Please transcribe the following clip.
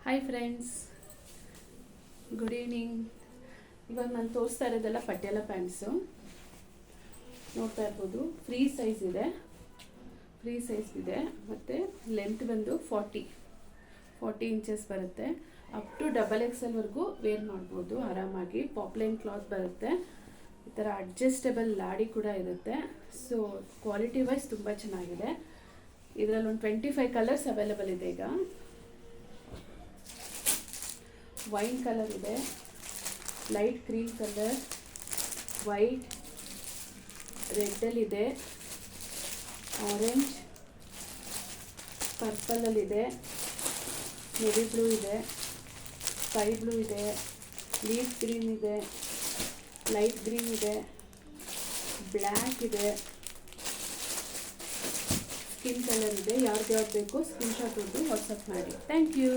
Hi friends, good evening. ಇವಾಗ ನಾನು ತೋರಿಸ್ತಾ ಇರೋದೆಲ್ಲ ಪಟಿಯಾಲ ಪ್ಯಾಂಟ್ಸು. ನೋಡ್ತಾ ಇರ್ಬೋದು, ಫ್ರೀ ಸೈಜ್ ಇದೆ ಮತ್ತು ಲೆಂತ್ ಬಂದು 40 ಇಂಚಸ್ ಬರುತ್ತೆ. ಅಪ್ ಟು XXL ವೇರ್ ಮಾಡ್ಬೋದು ಆರಾಮಾಗಿ. ಪಾಪ್ಲೈನ್ ಕ್ಲಾತ್ ಬರುತ್ತೆ. ಈ ಥರ ಅಡ್ಜಸ್ಟಬಲ್ ಲಾಡಿ ಕೂಡ ಇರುತ್ತೆ. ಸೊ ಕ್ವಾಲಿಟಿ ವೈಸ್ ತುಂಬ ಚೆನ್ನಾಗಿದೆ. ಇದರಲ್ಲಿ ಒಂದು 25 ಕಲರ್ಸ್ ಅವೈಲೇಬಲ್ ಇದೆ. ಈಗ ವೈನ್ ಕಲರ್ ಇದೆ, ಲೈಟ್ ಕ್ರೀಮ್ ಕಲರ್, ವೈಟ್, ರೆಡ್ಡಲ್ಲಿದೆ, ಆರೆಂಜ್, ಪರ್ಪಲಲ್ಲಿದೆ, ನೆವಿ ಬ್ಲೂ ಇದೆ, ಸ್ಕೈ ಬ್ಲೂ ಇದೆ, ಲೀಫ್ ಗ್ರೀನ್ ಇದೆ, ಲೈಟ್ ಗ್ರೀನ್ ಇದೆ, ಬ್ಲ್ಯಾಕ್ ಇದೆ, ಸ್ಕಿನ್ ಕಲರ್ ಇದೆ. ಯಾವ್ದು ಬೇಕು ಸ್ಕ್ರೀನ್ಶಾಟ್ ಹೊಡೆದು ವಾಟ್ಸಪ್ ಮಾಡಿ. Thank you.